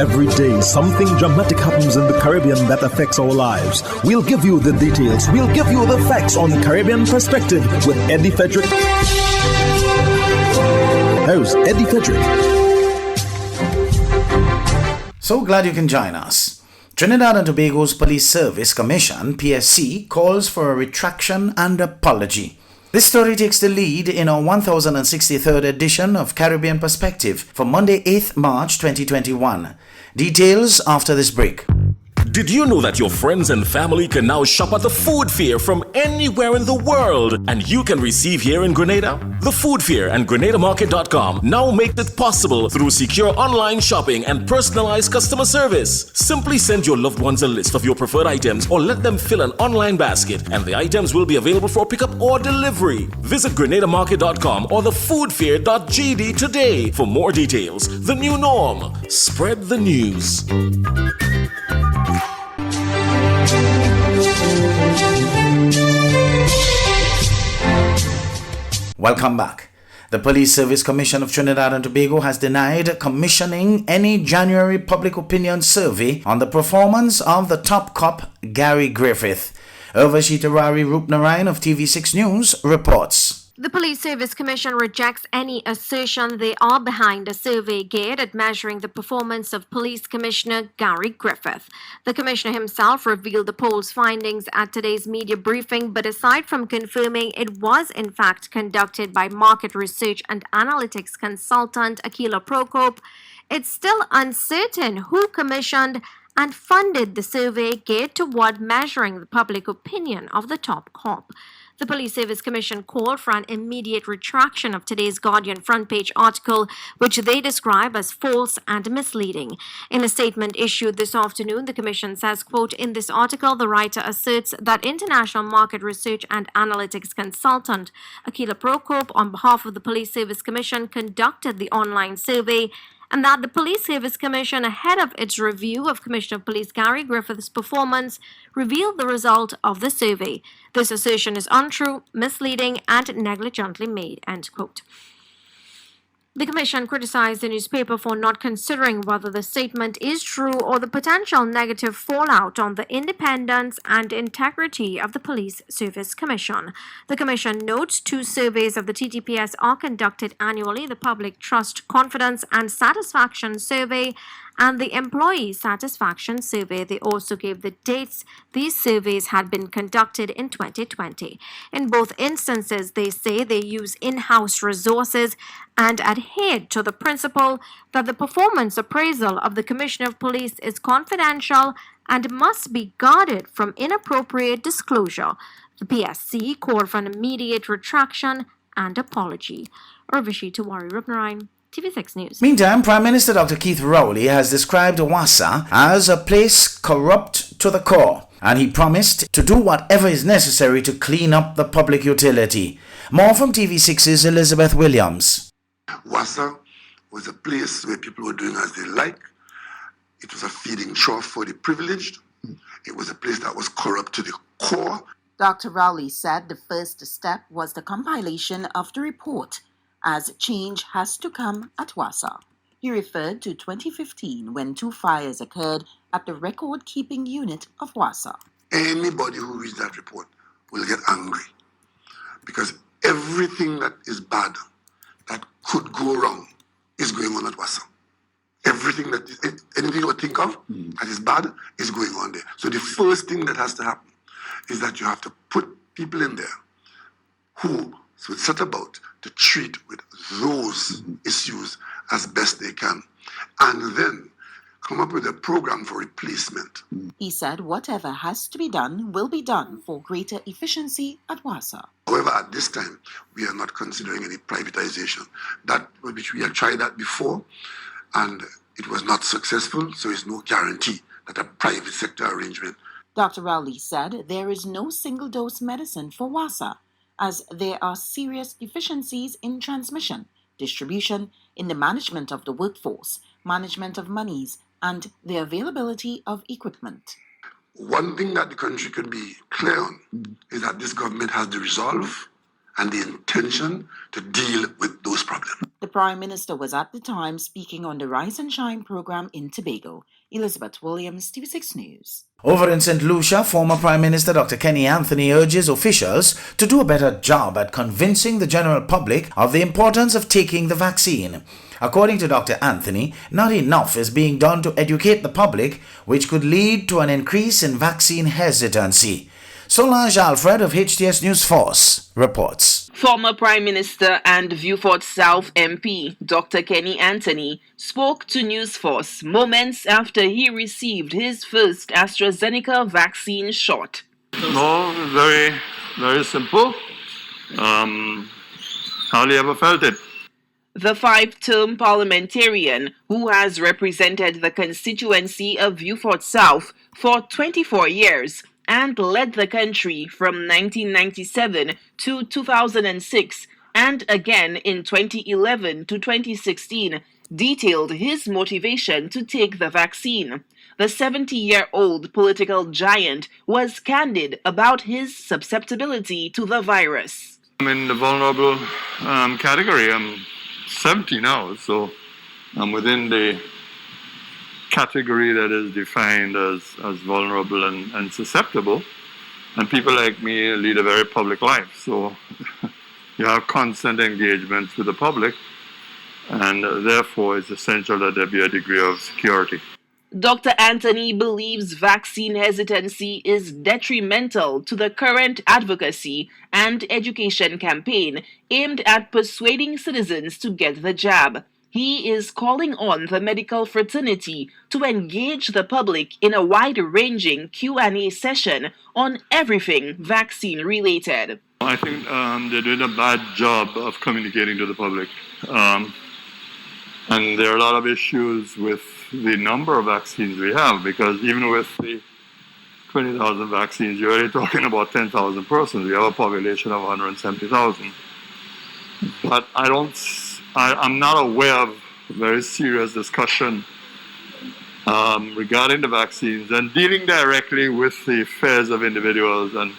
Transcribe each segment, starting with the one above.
Every day, something dramatic happens in the Caribbean that affects our lives. We'll give you the details. We'll give you the facts on Caribbean Perspective with Eddie Frederick. Host Eddie Frederick. So glad you can join us. Trinidad and Tobago's Police Service Commission, PSC, calls for a retraction and apology. This story takes the lead in our 1063rd edition of Caribbean Perspective for Monday, 8th March 2021. Details after this break. Did you know that your friends and family can now shop at the Food Fair from anywhere in the world, and you can receive here in Grenada? The Food Fair and GrenadaMarket.com now make it possible through secure online shopping and personalized customer service. Simply send your loved ones a list of your preferred items or let them fill an online basket, and the items will be available for pickup or delivery. Visit GrenadaMarket.com or thefoodfair.gd today for more details. The new norm. Spread the news. Welcome back. The Police Service Commission of Trinidad and Tobago has denied commissioning any January public opinion survey on the performance of the top cop, Gary Griffith. Urvashita Rupnarayan of TV6 News reports. The Police Service Commission rejects any assertion they are behind a survey geared at measuring the performance of Police Commissioner Gary Griffith. The Commissioner himself revealed the poll's findings at today's media briefing, but aside from confirming it was in fact conducted by market research and analytics consultant Akila Prokop, it's still uncertain who commissioned and funded the survey geared toward measuring the public opinion of the top cop. The Police Service Commission called for an immediate retraction of today's Guardian front page article, which they describe as false and misleading. In a statement issued this afternoon, the Commission says, quote, in this article, the writer asserts that international market research and analytics consultant Akila Prokop, on behalf of the Police Service Commission, conducted the online survey, and that the Police Service Commission, ahead of its review of Commissioner of Police Gary Griffith's performance, revealed the result of the survey. This assertion is untrue, misleading, and negligently made, end quote. The Commission criticized the newspaper for not considering whether the statement is true or the potential negative fallout on the independence and integrity of the Police Service Commission. The Commission notes 2 surveys of the TTPS are conducted annually, the Public Trust, Confidence and Satisfaction Survey and the Employee Satisfaction Survey. They also gave the dates these surveys had been conducted in 2020. In both instances, they say they use in-house resources and adhered to the principle that the performance appraisal of the Commissioner of Police is confidential and must be guarded from inappropriate disclosure. The PSC called for an immediate retraction and apology. Urvashi Tawari Rupnarayan, TV6 News. Meantime, Prime Minister Dr. Keith Rowley has described Wassa as a place corrupt to the core, and he promised to do whatever is necessary to clean up the public utility. More from TV6's Elizabeth Williams. Wassa was a place where people were doing as they like. It was a feeding trough for the privileged. It was a place that was corrupt to the core. Dr. Rowley said the first step was the compilation of the report, as change has to come at Wassa. He referred to 2015 when 2 fires occurred at the record-keeping unit of Wassa. Anybody who reads that report will get angry because everything that is bad, that could go wrong, is going on at Wassa. Everything that anything you would think of that is bad is going on there. So the first thing that has to happen is that you have to put people in there who would set about to treat with those issues as best they can, and then come up with a program for replacement. He said whatever has to be done will be done for greater efficiency at Wassa. However, at this time, we are not considering any privatization. That which we had tried that before, and it was not successful, so it's no guarantee that a private sector arrangement. Dr. Rowley said there is no single-dose medicine for Wassa, as there are serious deficiencies in transmission, distribution, in the management of the workforce, management of monies, and the availability of equipment. One thing that the country could be clear on is that this government has the resolve and the intention to deal with those problems. The Prime Minister was at the time speaking on the Rise and Shine program in Tobago. Elizabeth Williams, TV6 News. Over in St. Lucia, former Prime Minister Dr. Kenny Anthony urges officials to do a better job at convincing the general public of the importance of taking the vaccine. According to Dr. Anthony, not enough is being done to educate the public, which could lead to an increase in vaccine hesitancy. Solange Alfred of HTS News Force reports. Former Prime Minister and Viewfort South MP Dr. Kenny Anthony spoke to News Force moments after he received his first AstraZeneca vaccine shot. No, very, very simple. Hardly ever felt it. The five-term parliamentarian, who has represented the constituency of Viewfort South for 24 years and led the country from 1997 to 2006 and again in 2011 to 2016, detailed his motivation to take the vaccine. The 70-year-old political giant was candid about his susceptibility to the virus. I'm in the vulnerable category. I'm 70 now, so I'm within the category that is defined as vulnerable and susceptible. And people like me lead a very public life, so you have constant engagement with the public, and therefore it's essential that there be a degree of security. Dr. Anthony believes vaccine hesitancy is detrimental to the current advocacy and education campaign aimed at persuading citizens to get the jab. He is calling on the medical fraternity to engage the public in a wide-ranging Q&A session on everything vaccine-related. I think they're doing a bad job of communicating to the public. And there are a lot of issues with the number of vaccines we have, because even with the 20,000 vaccines, you're already talking about 10,000 persons. We have a population of 170,000. But I'm not aware of very serious discussion regarding the vaccines and dealing directly with the affairs of individuals. And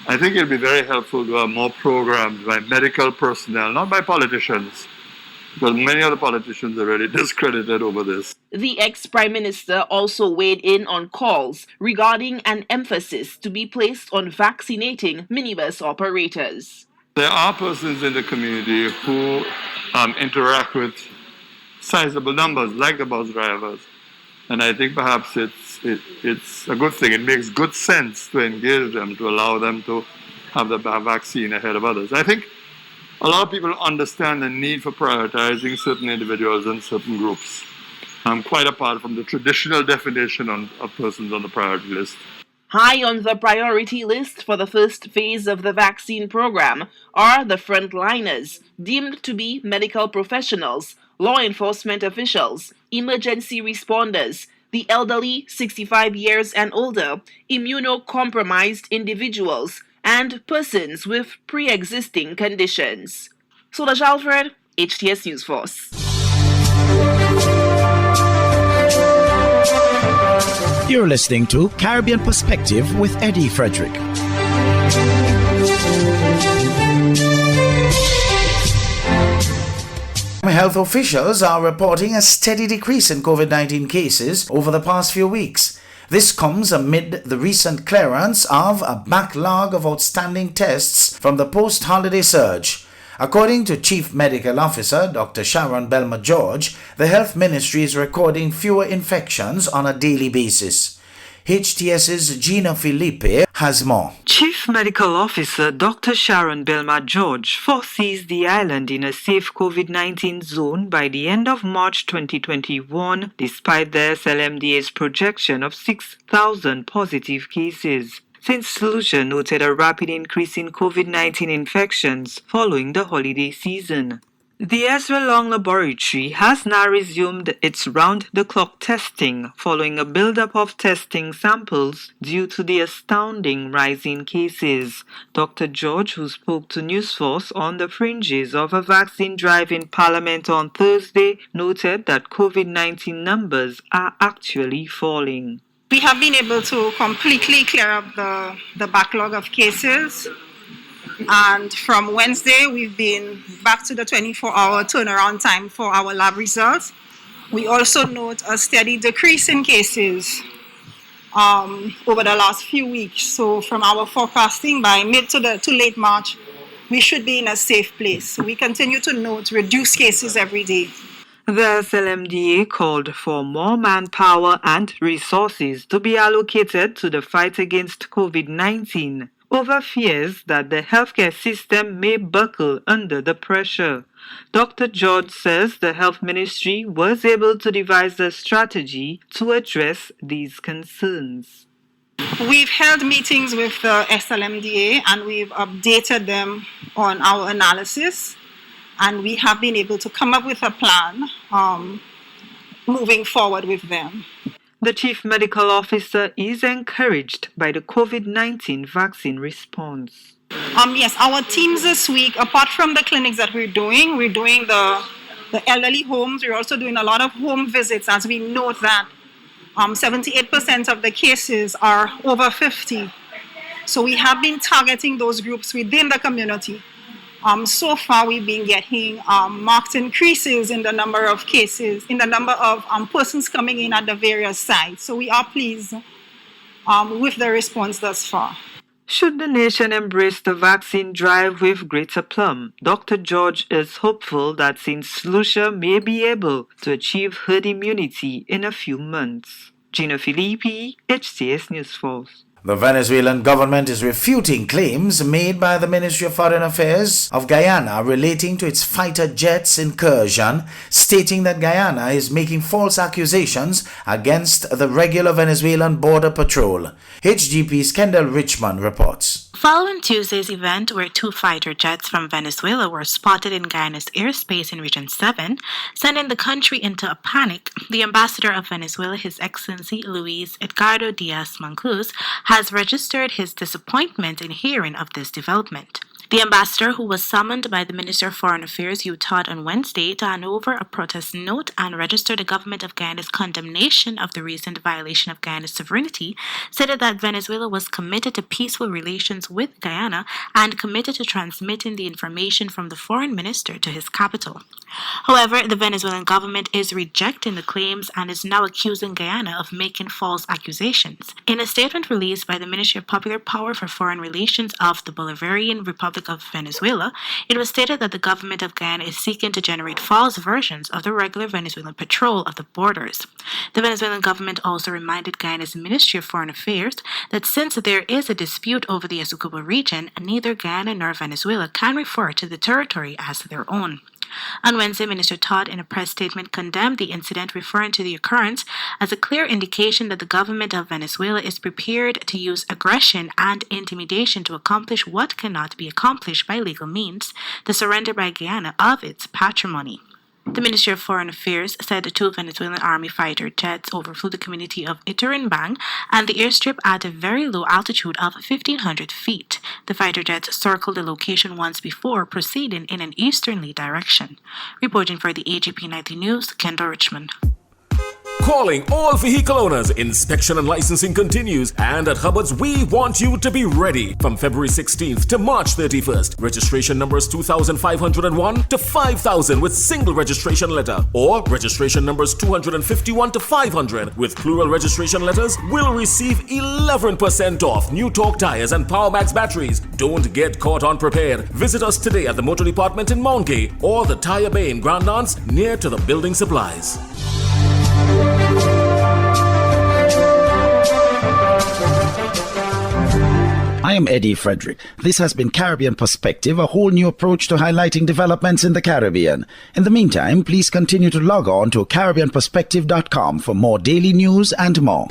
I think it'll be very helpful to have more programs by medical personnel, not by politicians, because many of the politicians are already discredited over this. The ex-Prime Minister also weighed in on calls regarding an emphasis to be placed on vaccinating minibus operators. There are persons in the community who interact with sizable numbers, like the bus drivers. And I think perhaps it's a good thing. It makes good sense to engage them, to allow them to have the vaccine ahead of others. I think a lot of people understand the need for prioritizing certain individuals and certain groups, quite apart from the traditional definition of persons on the priority list. High on the priority list for the first phase of the vaccine program are the frontliners, deemed to be medical professionals, law enforcement officials, emergency responders, the elderly 65 years and older, immunocompromised individuals, and persons with pre-existing conditions. Solange Alfred, HTS News Force. You're listening to Caribbean Perspective with Eddie Frederick. Health officials are reporting a steady decrease in COVID-19 cases over the past few weeks. This comes amid the recent clearance of a backlog of outstanding tests from the post-holiday surge. According to Chief Medical Officer Dr. Sharon Belma-George, the Health Ministry is recording fewer infections on a daily basis. HTS's Gina Felipe has more. Chief Medical Officer Dr. Sharon Belma-George foresees the island in a safe COVID-19 zone by the end of March 2021, despite the SLMDA's projection of 6,000 positive cases. St. Lucia noted a rapid increase in COVID-19 infections following the holiday season. The Ezra Long Laboratory has now resumed its round-the-clock testing following a buildup of testing samples due to the astounding rise in cases. Dr. George, who spoke to News Force on the fringes of a vaccine drive in Parliament on Thursday, noted that COVID-19 numbers are actually falling. We have been able to completely clear up the backlog of cases. And from Wednesday, we've been back to the 24-hour turnaround time for our lab results. We also note a steady decrease in cases over the last few weeks. So from our forecasting, by mid to late March, we should be in a safe place. So we continue to note reduced cases every day. The SLMDA called for more manpower and resources to be allocated to the fight against COVID-19 over fears that the healthcare system may buckle under the pressure. Dr. George says the Health Ministry was able to devise a strategy to address these concerns. We've held meetings with the SLMDA and we've updated them on our analysis, and we have been able to come up with a plan moving forward with them. The Chief Medical Officer is encouraged by the COVID-19 vaccine response. Yes, our teams this week, apart from the clinics that we're doing the elderly homes. We're also doing a lot of home visits, as we note that 78% of the cases are over 50. So we have been targeting those groups within the community. So far, we've been getting marked increases in the number of cases, in the number of persons coming in at the various sites. So we are pleased with the response thus far. Should the nation embrace the vaccine drive with greater aplomb, Dr. George is hopeful that St. Lucia may be able to achieve herd immunity in a few months. Gina Filippi, HCS News Force. The Venezuelan government is refuting claims made by the Ministry of Foreign Affairs of Guyana relating to its fighter jets incursion, stating that Guyana is making false accusations against the regular Venezuelan border patrol. HGP's Kendall Richmond reports. Following Tuesday's event where 2 fighter jets from Venezuela were spotted in Guyana's airspace in Region 7, sending the country into a panic, the ambassador of Venezuela, His Excellency Luis Edgardo Diaz Monclús, has registered his disappointment in hearing of this development. The ambassador, who was summoned by the Minister of Foreign Affairs, UTAD, on Wednesday to hand over a protest note and register the government of Guyana's condemnation of the recent violation of Guyana's sovereignty, stated that Venezuela was committed to peaceful relations with Guyana and committed to transmitting the information from the foreign minister to his capital. However, the Venezuelan government is rejecting the claims and is now accusing Guyana of making false accusations. In a statement released by the Ministry of Popular Power for Foreign Relations of the Bolivarian Republic of Venezuela, it was stated that the government of Guyana is seeking to generate false versions of the regular Venezuelan patrol of the borders. The Venezuelan government also reminded Guyana's Ministry of Foreign Affairs that since there is a dispute over the Essequibo region, neither Guyana nor Venezuela can refer to the territory as their own. On Wednesday, Minister Todd, in a press statement, condemned the incident, referring to the occurrence as a clear indication that the government of Venezuela is prepared to use aggression and intimidation to accomplish what cannot be accomplished by legal means, the surrender by Guyana of its patrimony. The Ministry of Foreign Affairs said the 2 Venezuelan Army fighter jets overflew the community of Iturinbang and the airstrip at a very low altitude of 1,500 feet. The fighter jets circled the location once before, proceeding in an easterly direction. Reporting for the AGP 90 News, Kendall Richmond. Calling all vehicle owners. Inspection and licensing continues, and at Hubbard's we want you to be ready. From February 16th to March 31st, registration numbers 2,501 to 5,000 with single registration letter, or registration numbers 251 to 500 with plural registration letters will receive 11% off new torque tires and PowerMax batteries. Don't get caught unprepared. Visit us today at the Motor Department in Mount Gay or the Tire Bay in Grand Anse near to the building supplies. I am Eddie Frederick. This has been Caribbean Perspective, a whole new approach to highlighting developments in the Caribbean. In the meantime, please continue to log on to CaribbeanPerspective.com for more daily news and more.